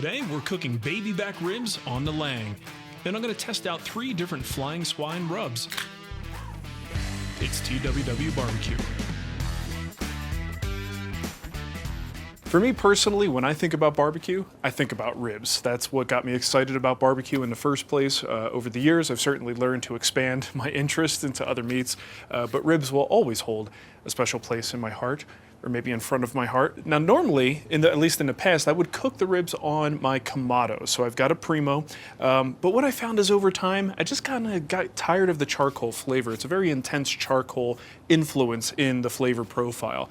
Today we're cooking baby back ribs on the Lang, and I'm going to test out 3 different Flying Swine rubs. It's TWW Barbecue. For me personally, when I think about barbecue, I think about ribs. That's what got me excited about barbecue in the first place. Over the years, I've certainly learned to expand my interest into other meats, but ribs will always hold a special place in my heart, or maybe in front of my heart. Now normally, at least in the past, I would cook the ribs on my Kamado. So I've got a Primo, but what I found is over time, I just kind of got tired of the charcoal flavor. It's a very intense charcoal influence in the flavor profile.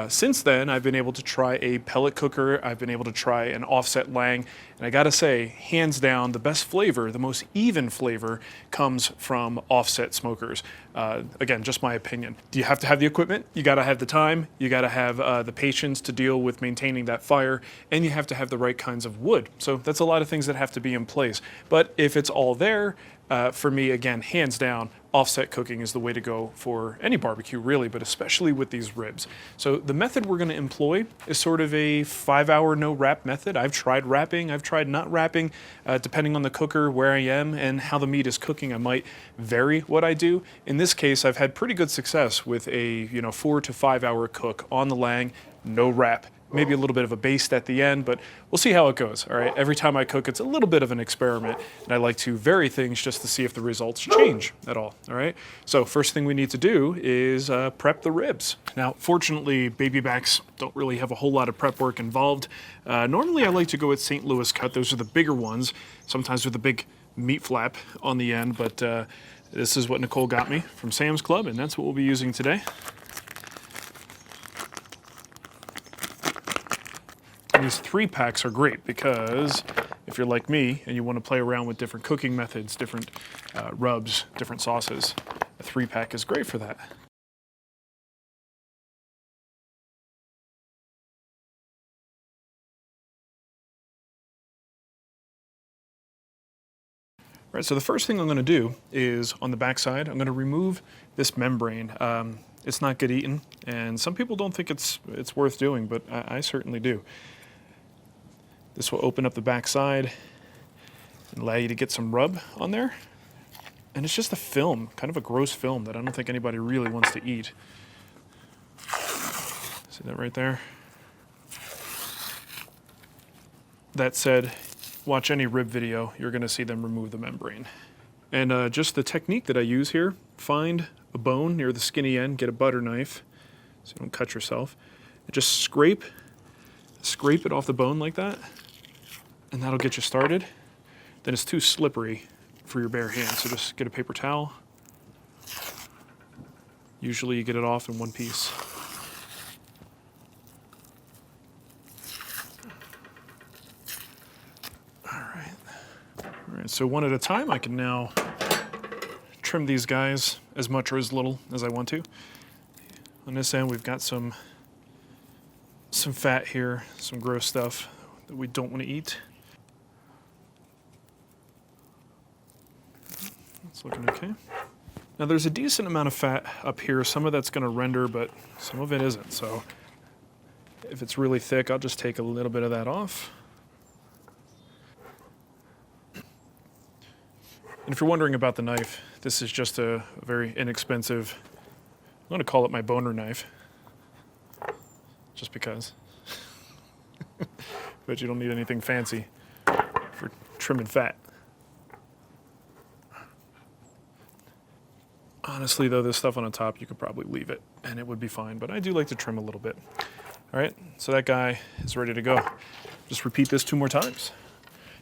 Since then, I've been able to try a pellet cooker, I've been able to try an offset Lang, and I gotta say, hands down, the best flavor, the most even flavor, comes from offset smokers. Again, just my opinion. Do you have to have the equipment? You gotta have the time, you gotta have the patience to deal with maintaining that fire, and you have to have the right kinds of wood. So that's a lot of things that have to be in place. But if it's all there, for me, again, hands down, offset cooking is the way to go for any barbecue really, but especially with these ribs. So the method we're gonna employ is sort of a 5-hour no wrap method. I've tried wrapping, I've tried not wrapping, depending on the cooker, where I am, and how the meat is cooking, I might vary what I do. In this case, I've had pretty good success with a 4 to 5 hour cook on the Lang, no wrap. Maybe a little bit of a baste at the end, but we'll see how it goes, all right? Every time I cook, it's a little bit of an experiment, and I like to vary things just to see if the results change at all right? So first thing we need to do is prep the ribs. Now, fortunately, baby backs don't really have a whole lot of prep work involved. Normally, I like to go with St. Louis cut. Those are the bigger ones, sometimes with a big meat flap on the end, but this is what Nicole got me from Sam's Club, and that's what we'll be using today. These 3-packs are great because if you're like me and you want to play around with different cooking methods, different rubs, different sauces, a 3-pack is great for that. All right, so the first thing I'm going to do is on the back side, I'm going to remove this membrane. It's not good eating, and some people don't think it's worth doing, but I certainly do. This will open up the back side and allow you to get some rub on there. And it's just a film, kind of a gross film that I don't think anybody really wants to eat. See that right there? That said, watch any rib video, you're gonna see them remove the membrane. And just the technique that I use here, find a bone near the skinny end, get a butter knife so you don't cut yourself, and just scrape it off the bone like that, and that'll get you started. Then it's too slippery for your bare hands, so just get a paper towel. Usually you get it off in one piece. All right, so one at a time, I can now trim these guys as much or as little as I want to. On this end, we've got some fat here, some gross stuff that we don't want to eat. It's looking okay. Now there's a decent amount of fat up here. Some of that's going to render, but some of it isn't. So if it's really thick, I'll just take a little bit of that off. And if you're wondering about the knife, this is just a very inexpensive, I'm going to call it my boner knife, just because. But you don't need anything fancy for trimming fat. Honestly though, this stuff on the top, you could probably leave it and it would be fine, but I do like to trim a little bit. All right, so that guy is ready to go. Just repeat this 2 more times.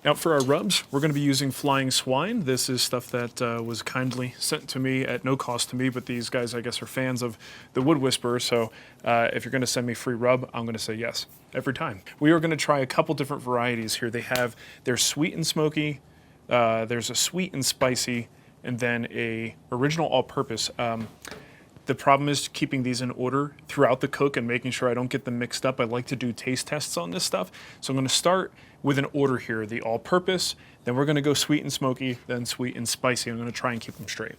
Now for our rubs, we're gonna be using Flying Swine. This is stuff that was kindly sent to me at no cost to me, but these guys, I guess, are fans of the Wood Whisperer, so if you're gonna send me free rub, I'm gonna say yes, every time. We are gonna try a couple different varieties here. They're sweet and smoky, there's a sweet and spicy, and then a original all-purpose. The problem is keeping these in order throughout the cook and making sure I don't get them mixed up. I like to do taste tests on this stuff. So I'm gonna start with an order here, the all-purpose, then we're gonna go sweet and smoky, then sweet and spicy. I'm gonna try and keep them straight.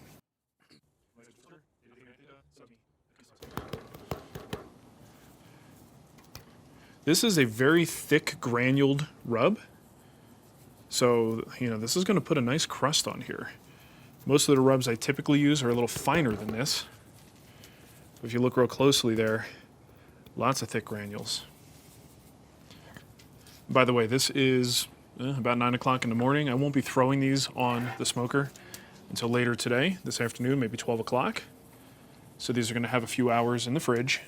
This is a very thick granuled rub. So, this is going to put a nice crust on here. Most of the rubs I typically use are a little finer than this. If you look real closely there, lots of thick granules. By the way, this is about 9 o'clock in the morning. I won't be throwing these on the smoker until later today, this afternoon, maybe 12 o'clock. So these are going to have a few hours in the fridge,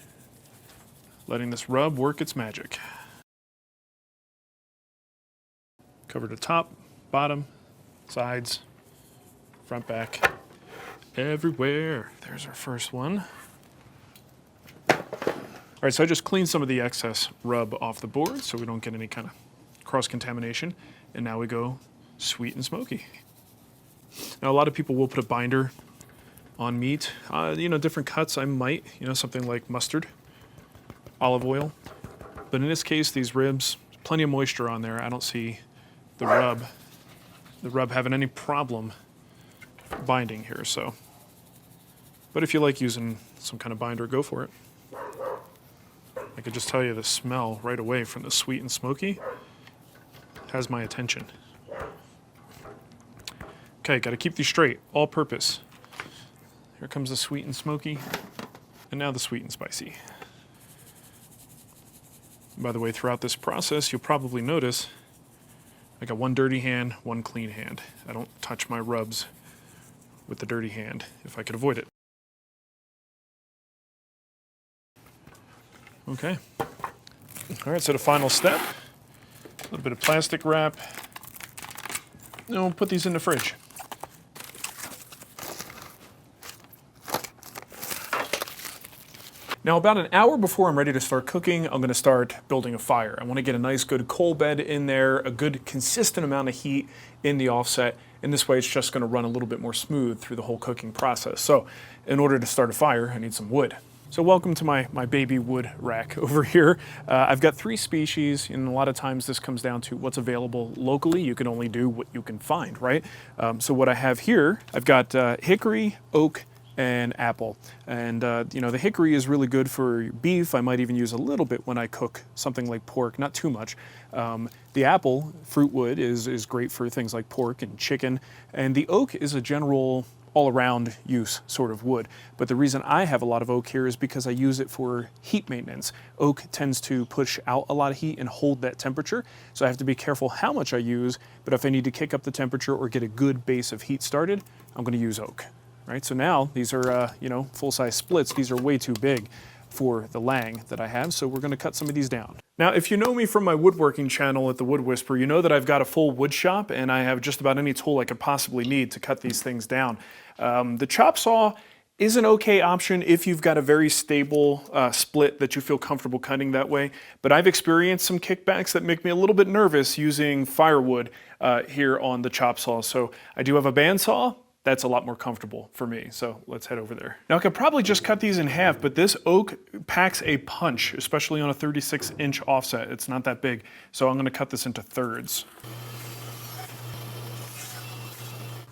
letting this rub work its magic. Cover the top, bottom, sides, front, back, everywhere. There's our first one. All right, so I just cleaned some of the excess rub off the board so we don't get any kind of cross-contamination. And now we go sweet and smoky. Now, a lot of people will put a binder on meat. Different cuts I might, something like mustard, olive oil. But in this case, these ribs, plenty of moisture on there. I don't see the rub having any problem binding here, so. But if you like using some kind of binder, go for it. I could just tell you the smell right away from the sweet and smoky has my attention. Okay, got to keep these straight, all purpose. Here comes the sweet and smoky, and now the sweet and spicy. By the way, throughout this process, you'll probably notice I got one dirty hand, one clean hand. I don't touch my rubs with the dirty hand if I could avoid it. Okay. All right, so the final step, a little bit of plastic wrap. And we'll put these in the fridge. Now, about an hour before I'm ready to start cooking, I'm going to start building a fire. I want to get a nice good coal bed in there, a good consistent amount of heat in the offset. In this way, it's just going to run a little bit more smooth through the whole cooking process. So in order to start a fire, I need some wood. So welcome to my baby wood rack over here. I've got 3 species, and a lot of times this comes down to what's available locally. You can only do what you can find, right? So what I have here, I've got hickory, oak, and apple. And the hickory is really good for beef. I might even use a little bit when I cook something like pork, not too much. The apple, fruit wood, is great for things like pork and chicken. And the oak is a general all-around use sort of wood. But the reason I have a lot of oak here is because I use it for heat maintenance. Oak tends to push out a lot of heat and hold that temperature. So I have to be careful how much I use, but if I need to kick up the temperature or get a good base of heat started, I'm going to use oak. Right, so now these are, full-size splits. These are way too big for the Lang that I have, so we're going to cut some of these down. Now, if you know me from my woodworking channel at The Wood Whisperer, you know that I've got a full wood shop, and I have just about any tool I could possibly need to cut these things down. The chop saw is an okay option if you've got a very stable split that you feel comfortable cutting that way, but I've experienced some kickbacks that make me a little bit nervous using firewood here on the chop saw. So I do have a bandsaw. That's a lot more comfortable for me, so let's head over there. Now I could probably just cut these in half, but this oak packs a punch, especially on a 36-inch offset. It's not that big, so I'm gonna cut this into thirds.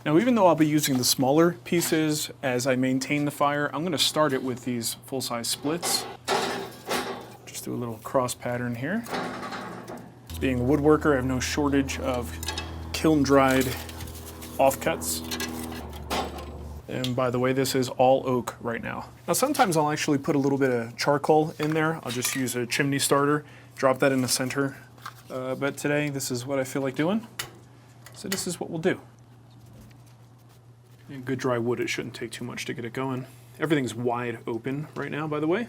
Now, even though I'll be using the smaller pieces as I maintain the fire, I'm gonna start it with these full-size splits. Just do a little cross pattern here. Being a woodworker, I have no shortage of kiln-dried offcuts. And by the way, this is all oak right now. Now, sometimes I'll actually put a little bit of charcoal in there. I'll just use a chimney starter, drop that in the center. But today, this is what I feel like doing. So this is what we'll do. And good dry wood, it shouldn't take too much to get it going. Everything's wide open right now, by the way.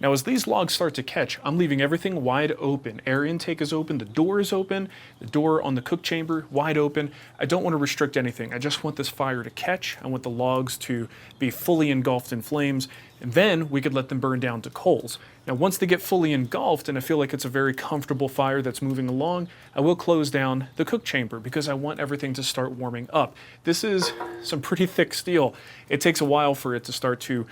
Now, as these logs start to catch, I'm leaving everything wide open. Air intake is open, the door is open, the door on the cook chamber, wide open. I don't want to restrict anything. I just want this fire to catch. I want the logs to be fully engulfed in flames, and then we could let them burn down to coals. Now, once they get fully engulfed and I feel like it's a very comfortable fire that's moving along, I will close down the cook chamber because I want everything to start warming up. This is some pretty thick steel. It takes a while for it to start to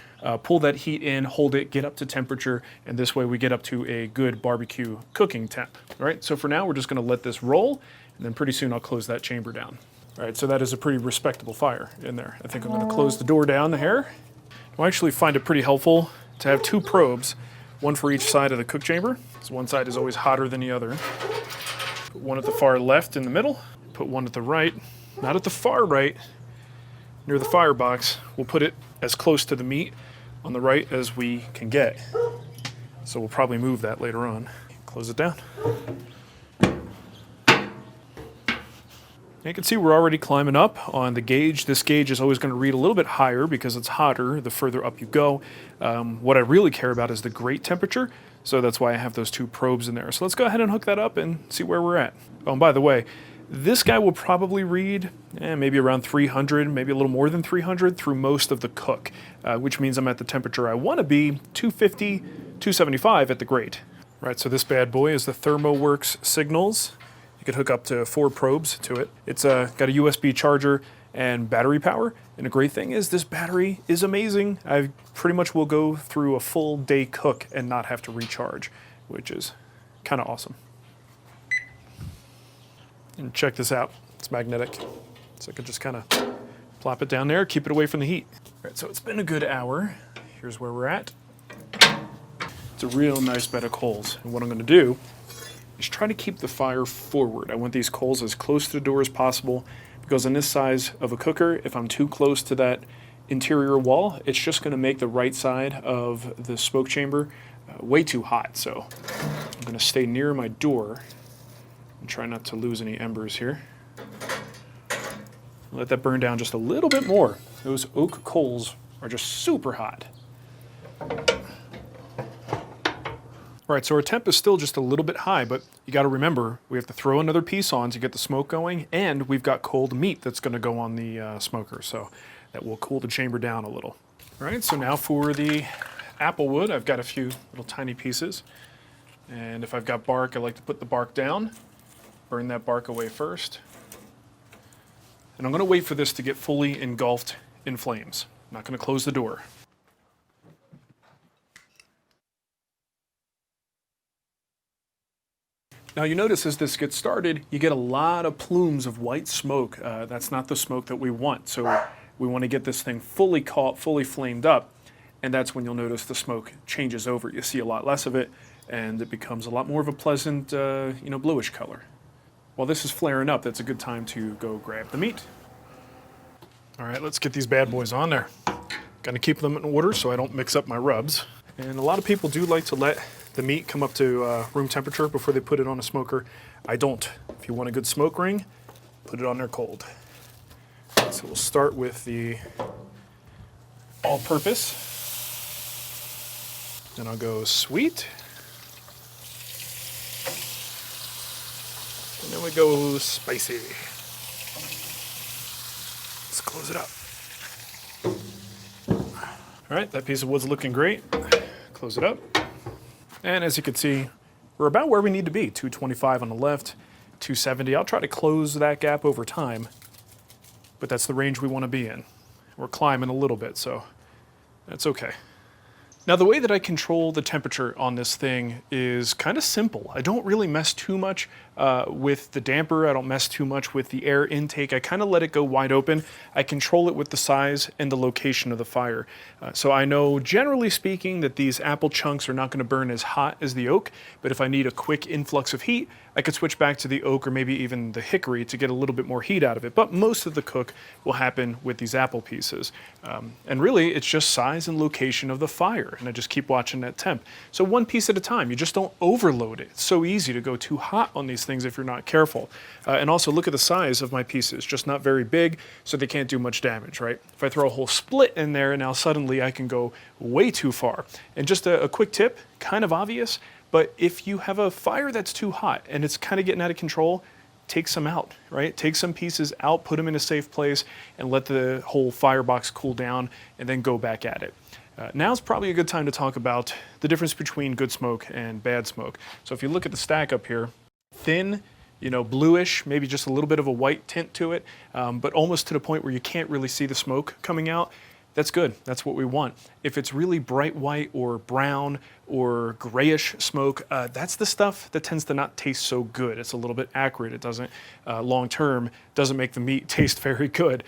pull that heat in, hold it, get up to temperature, and this way we get up to a good barbecue cooking temp. All right, so for now we're just gonna let this roll, and then pretty soon I'll close that chamber down. All right, so that is a pretty respectable fire in there. I think I'm gonna close the door down here. I actually find it pretty helpful to have 2 probes. One for each side of the cook chamber, because one side is always hotter than the other. Put one at the far left in the middle, put one at the right, not at the far right, near the firebox. We'll put it as close to the meat on the right as we can get. So we'll probably move that later on. Close it down. You can see we're already climbing up on the gauge. This gauge is always going to read a little bit higher because it's hotter the further up you go. What I really care about is the grate temperature, so that's why I have those two probes in there. So let's go ahead and hook that up and see where we're at. Oh, and by the way, this guy will probably read maybe around 300, maybe a little more than 300 through most of the cook, which means I'm at the temperature I want to be, 250, 275 at the grate. Right, so this bad boy is the ThermoWorks Signals. You could hook up to 4 probes to it. It's got a USB charger and battery power. And the great thing is this battery is amazing. I pretty much will go through a full day cook and not have to recharge, which is kind of awesome. And check this out. It's magnetic. So I could just kind of plop it down there, keep it away from the heat. All right, so it's been a good hour. Here's where we're at. It's a real nice bed of coals. And what I'm going to do is try to keep the fire forward. I want these coals as close to the door as possible because on this size of a cooker, if I'm too close to that interior wall, it's just going to make the right side of the smoke chamber way too hot. So I'm going to stay near my door and try not to lose any embers here. Let that burn down just a little bit more. Those oak coals are just super hot. All right, so our temp is still just a little bit high, but you got to remember, we have to throw another piece on to get the smoke going, and we've got cold meat that's going to go on the smoker, so that will cool the chamber down a little. All right, so now for the applewood, I've got a few little tiny pieces, and if I've got bark, I like to put the bark down, burn that bark away first, and I'm going to wait for this to get fully engulfed in flames. I'm not going to close the door. Now you notice as this gets started, you get a lot of plumes of white smoke. That's not the smoke that we want. So we want to get this thing fully caught, fully flamed up, and that's when you'll notice the smoke changes over. You see a lot less of it, and it becomes a lot more of a pleasant, bluish color. While this is flaring up, that's a good time to go grab the meat. All right, let's get these bad boys on there. Got to keep them in order so I don't mix up my rubs. And a lot of people do like to let the meat come up to room temperature before they put it on a smoker. I don't. If you want a good smoke ring, put it on there cold. So we'll start with the all-purpose. Then I'll go sweet. And then we go spicy. Let's close it up. All right, that piece of wood's looking great. Close it up. And as you can see, we're about where we need to be, 225 on the left, 270. I'll try to close that gap over time, but that's the range we want to be in. We're climbing a little bit, so that's okay. Now the way that I control the temperature on this thing is kind of simple. I don't really mess too much with the damper. I don't mess too much with the air intake. I kind of let it go wide open. I control it with the size and the location of the fire. So I know, generally speaking, that these apple chunks are not going to burn as hot as the oak, but if I need a quick influx of heat, I could switch back to the oak or maybe even the hickory to get a little bit more heat out of it. But most of the cook will happen with these apple pieces. And really, it's just size and location of the fire. And I just keep watching that temp. So one piece at a time. You just don't overload it. It's so easy to go too hot on these things if you're not careful. And also look at the size of my pieces. Just not very big, so they can't do much damage, right? If I throw a whole split in there, now suddenly I can go way too far. And just a quick tip, kind of obvious, but if you have a fire that's too hot and it's kind of getting out of control, take some out, right? Take some pieces out, put them in a safe place, and let the whole firebox cool down, and then go back at it. Now's probably a good time to talk about the difference between good smoke and bad smoke. So if you look at the stack up here, thin, bluish, maybe just a little bit of a white tint to it, but almost to the point where you can't really see the smoke coming out. that's good. That's what we want. If it's really bright white or brown or grayish smoke, that's the stuff that tends to not taste so good. It's a little bit acrid. It doesn't, long term, doesn't make the meat taste very good.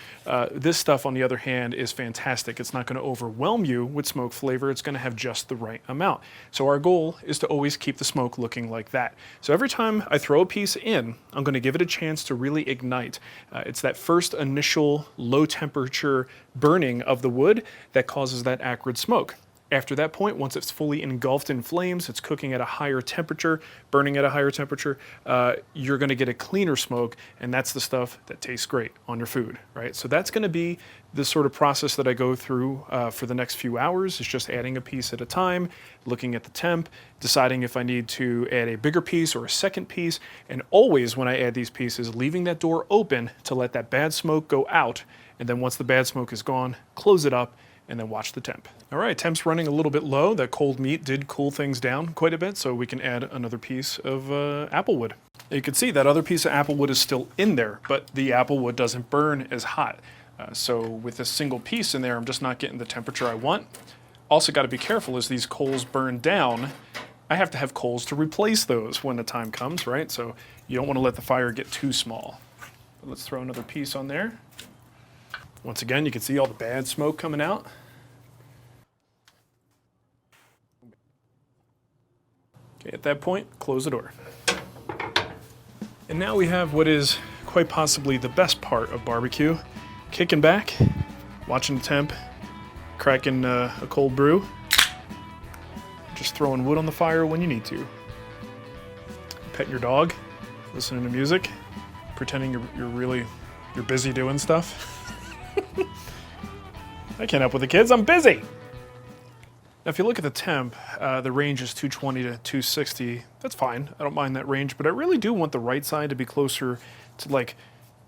This stuff, on the other hand, is fantastic. It's not going to overwhelm you with smoke flavor. It's going to have just the right amount. So our goal is to always keep the smoke looking like that. So every time I throw a piece in, I'm going to give it a chance to really ignite. It's that first initial low temperature burning of the wood that causes that acrid smoke. After that point, once it's fully engulfed in flames, it's cooking at a higher temperature, burning at a higher temperature, you're going to get a cleaner smoke, and that's the stuff that tastes great on your food, right? So that's going to be the sort of process that I go through for the next few hours. It's just adding a piece at a time, looking at the temp, deciding if I need to add a bigger piece or a second piece, and always when I add these pieces, leaving that door open to let that bad smoke go out, and then once the bad smoke is gone, close it up, and then watch the temp. All right, temp's running a little bit low. That cold meat did cool things down quite a bit, so we can add another piece of applewood. You can see that other piece of applewood is still in there, but the applewood doesn't burn as hot. So with a single piece in there, I'm just not getting the temperature I want. Also got to be careful as these coals burn down. I have to have coals to replace those when the time comes, right? So you don't want to let the fire get too small. But let's throw another piece on there. Once again, you can see all the bad smoke coming out. Okay, at that point, close the door. And now we have what is quite possibly the best part of barbecue. Kicking back, watching the temp, cracking a cold brew, just throwing wood on the fire when you need to. Petting your dog, listening to music, pretending you're busy doing stuff. I can't help with the kids, I'm busy! Now, if you look at the temp, the range is 220 to 260. That's fine. I don't mind that range, but I really do want the right side to be closer to like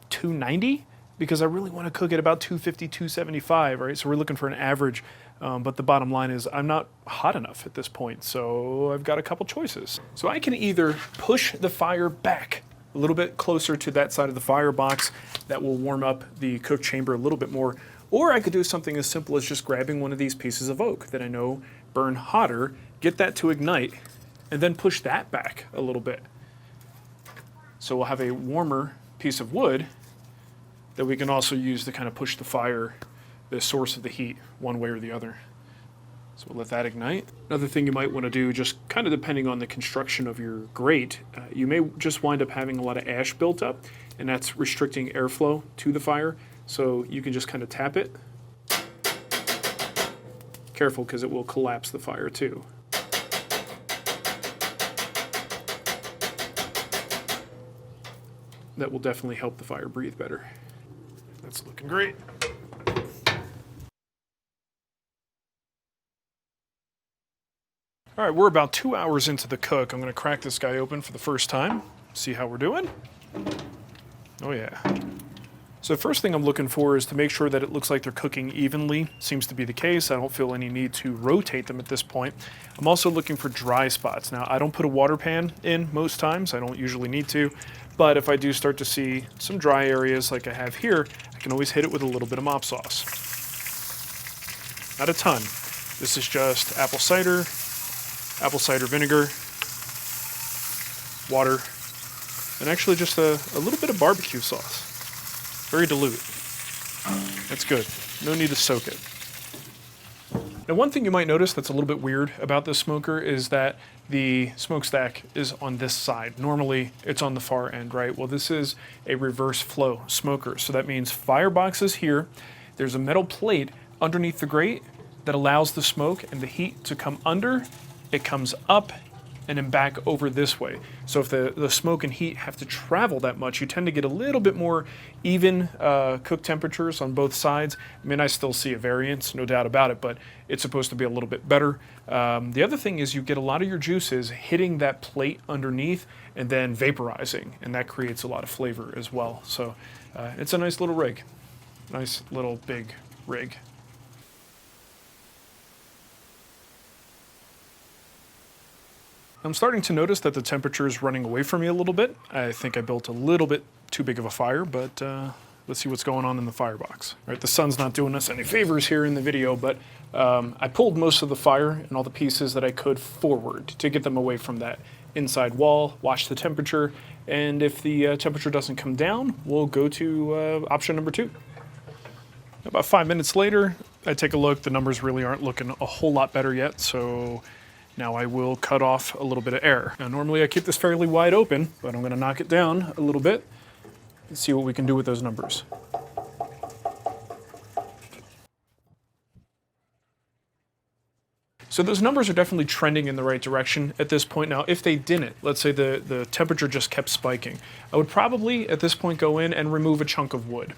290 because I really want to cook at about 250, 275, right? So we're looking for an average, but the bottom line is I'm not hot enough at this point, so I've got a couple choices. So I can either push the fire back a little bit closer to that side of the firebox that will warm up the cook chamber a little bit more, or I could do something as simple as just grabbing one of these pieces of oak that I know burn hotter, get that to ignite, and then push that back a little bit. So we'll have a warmer piece of wood that we can also use to kind of push the fire, the source of the heat, one way or the other. So we'll let that ignite. Another thing you might want to do, just kind of depending on the construction of your grate, you may just wind up having a lot of ash built up, and that's restricting airflow to the fire. So you can just kind of tap it. Careful, because it will collapse the fire too. That will definitely help the fire breathe better. That's looking great. All right, we're about 2 hours into the cook. I'm gonna crack this guy open for the first time, see how we're doing. Oh yeah. So the first thing I'm looking for is to make sure that it looks like they're cooking evenly. Seems to be the case. I don't feel any need to rotate them at this point. I'm also looking for dry spots. Now, I don't put a water pan in most times. I don't usually need to. But if I do start to see some dry areas like I have here, I can always hit it with a little bit of mop sauce. Not a ton. This is just apple cider vinegar, water, and actually just a little bit of barbecue sauce. Very dilute. That's good. No need to soak it. Now, one thing you might notice that's a little bit weird about this smoker is that the smokestack is on this side. Normally, it's on the far end, right? Well, this is a reverse flow smoker. So that means firebox is here. There's a metal plate underneath the grate that allows the smoke and the heat to come under. It comes up and then back over this way. So if the smoke and heat have to travel that much, you tend to get a little bit more even cook temperatures on both sides. I mean, I still see a variance, no doubt about it, but it's supposed to be a little bit better. The other thing is you get a lot of your juices hitting that plate underneath and then vaporizing, and that creates a lot of flavor as well. So it's a nice little rig, nice little big rig. I'm starting to notice that the temperature is running away from me a little bit. I think I built a little bit too big of a fire, but Let's see what's going on in the firebox. All right, the sun's not doing us any favors here in the video, but I pulled most of the fire and all the pieces that I could forward to get them away from that inside wall, watch the temperature, and if the temperature doesn't come down, we'll go to option number 2. About 5 minutes later, I take a look. The numbers really aren't looking a whole lot better yet, so now I will cut off a little bit of air. Now, normally I keep this fairly wide open, but I'm going to knock it down a little bit and see what we can do with those numbers. So those numbers are definitely trending in the right direction at this point. Now, if they didn't, let's say the temperature just kept spiking, I would probably at this point go in and remove a chunk of wood.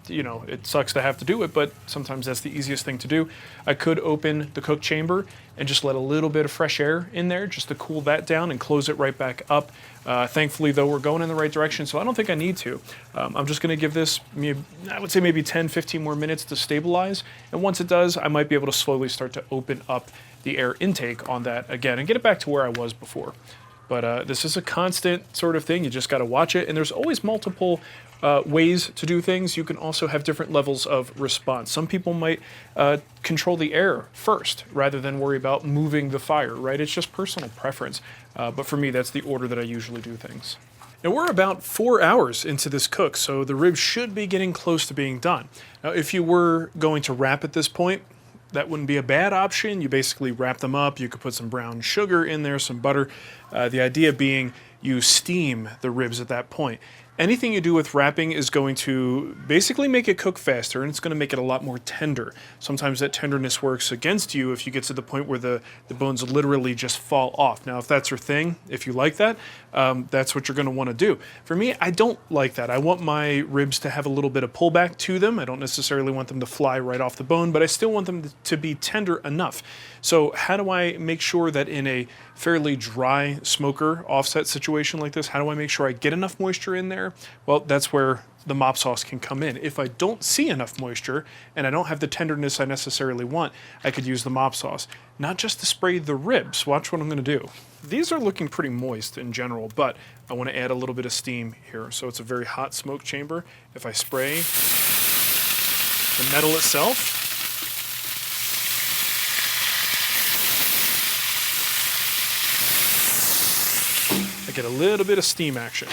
You know, it sucks to have to do it, but sometimes that's the easiest thing to do. I could open the cook chamber and just let a little bit of fresh air in there just to cool that down and close it right back up. Thankfully, though, we're going in the right direction, so I don't think I need to. I'm just going to give this, I would say maybe 10, 15 more minutes to stabilize, and once it does, I might be able to slowly start to open up the air intake on that again and get it back to where I was before. But this is a constant sort of thing. You just got to watch it, and there's always multiple ways to do things. You can also have different levels of response. Some people might control the air first rather than worry about moving the fire, right? It's just personal preference. But for me, that's the order that I usually do things. Now we're about 4 hours into this cook, so the ribs should be getting close to being done. Now, if you were going to wrap at this point, that wouldn't be a bad option. You basically wrap them up. You could put some brown sugar in there, some butter. The idea being you steam the ribs at that point. Anything you do with wrapping is going to basically make it cook faster, and it's going to make it a lot more tender. Sometimes that tenderness works against you if you get to the point where the bones literally just fall off. Now, if that's your thing, if you like that, that's what you're going to want to do. For me, I don't like that. I want my ribs to have a little bit of pullback to them. I don't necessarily want them to fly right off the bone, but I still want them to be tender enough. So how do I make sure that in a fairly dry smoker offset situation like this, how do I make sure I get enough moisture in there? Well, that's where the mop sauce can come in. If I don't see enough moisture and I don't have the tenderness I necessarily want, I could use the mop sauce. Not just to spray the ribs. Watch what I'm going to do. These are looking pretty moist in general, but I want to add a little bit of steam here. So it's a very hot smoke chamber. If I spray the metal itself, I get a little bit of steam action.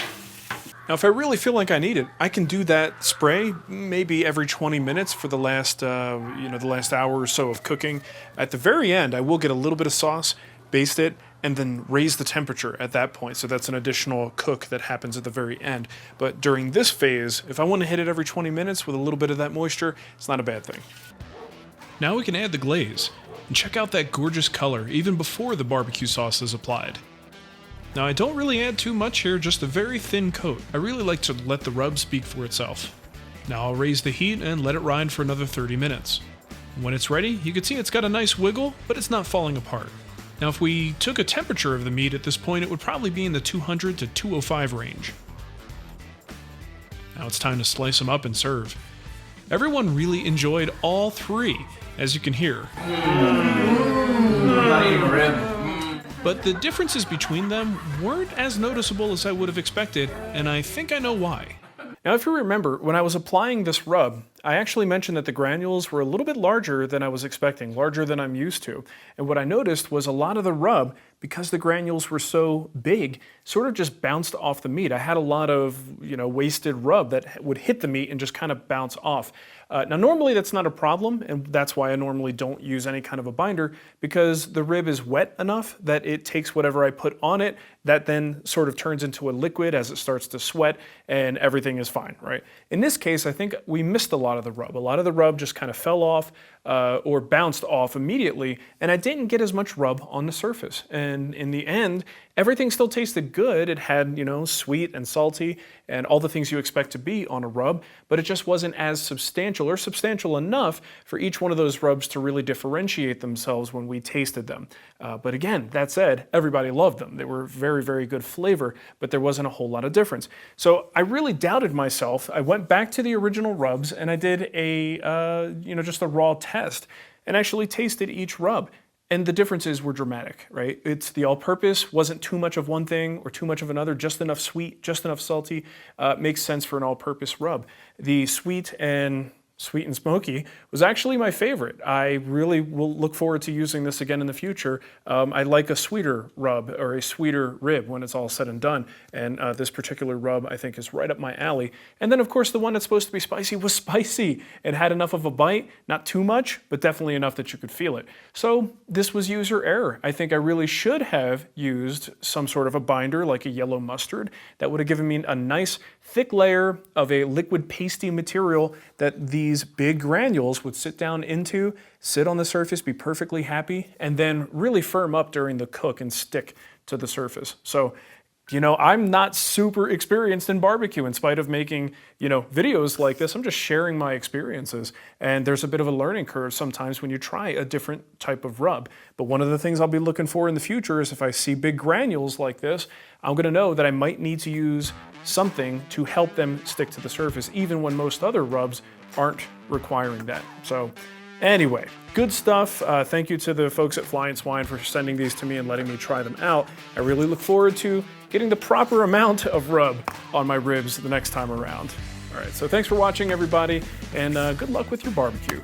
Now, if I really feel like I need it, I can do that spray maybe every 20 minutes for the last, the last hour or so of cooking. At the very end, I will get a little bit of sauce, baste it, and then raise the temperature at that point. So that's an additional cook that happens at the very end. But during this phase, if I want to hit it every 20 minutes with a little bit of that moisture, it's not a bad thing. Now we can add the glaze. And check out that gorgeous color even before the barbecue sauce is applied. Now, I don't really add too much here, just a very thin coat. I really like to let the rub speak for itself. Now I'll raise the heat and let it ride for another 30 minutes. When it's ready, you can see it's got a nice wiggle, but it's not falling apart. Now, if we took a temperature of the meat at this point, it would probably be in the 200 to 205 range. Now it's time to slice them up and serve. Everyone really enjoyed all 3, as you can hear. I'm not eating a rib. But the differences between them weren't as noticeable as I would have expected, and I think I know why. Now, if you remember, when I was applying this rub, I actually mentioned that the granules were a little bit larger than I was expecting, larger than I'm used to. And what I noticed was a lot of the rub, because the granules were so big, sort of just bounced off the meat. I had a lot of, wasted rub that would hit the meat and just kind of bounce off. Now, normally that's not a problem, and that's why I normally don't use any kind of a binder, because the rib is wet enough that it takes whatever I put on it, that then sort of turns into a liquid as it starts to sweat, and everything is fine, right? In this case, I think we missed a lot of the rub. A lot of the rub just kind of fell off or bounced off immediately, and I didn't get as much rub on the surface. And in the end, everything still tasted good. It had, sweet and salty and all the things you expect to be on a rub, but it just wasn't as substantial or substantial enough for each one of those rubs to really differentiate themselves when we tasted them. But again, that said, everybody loved them. They were very, very good flavor, but there wasn't a whole lot of difference. So I really doubted myself. I went back to the original rubs and I did just a raw test and actually tasted each rub. And the differences were dramatic, right? It's the all-purpose, wasn't too much of one thing or too much of another, just enough sweet, just enough salty. Makes sense for an all-purpose rub. The sweet and smoky was actually my favorite. I really will look forward to using this again in the future. I like a sweeter rub or a sweeter rib when it's all said and done. And this particular rub I think is right up my alley. And then of course the one that's supposed to be spicy was spicy. It had enough of a bite, not too much, but definitely enough that you could feel it. So this was user error. I think I really should have used some sort of a binder like a yellow mustard that would have given me a nice thick layer of a liquid pasty material that these big granules would sit down into, sit on the surface, be perfectly happy, and then really firm up during the cook and stick to the surface. So, you know, I'm not super experienced in barbecue in spite of making, you know, videos like this. I'm just sharing my experiences. And there's a bit of a learning curve sometimes when you try a different type of rub. But one of the things I'll be looking for in the future is if I see big granules like this, I'm gonna know that I might need to use something to help them stick to the surface, even when most other rubs aren't requiring that. So anyway, good stuff. Thank you to the folks at Flying Swine for sending these to me and letting me try them out. I really look forward to getting the proper amount of rub on my ribs the next time around. All right, so thanks for watching, everybody, and good luck with your barbecue.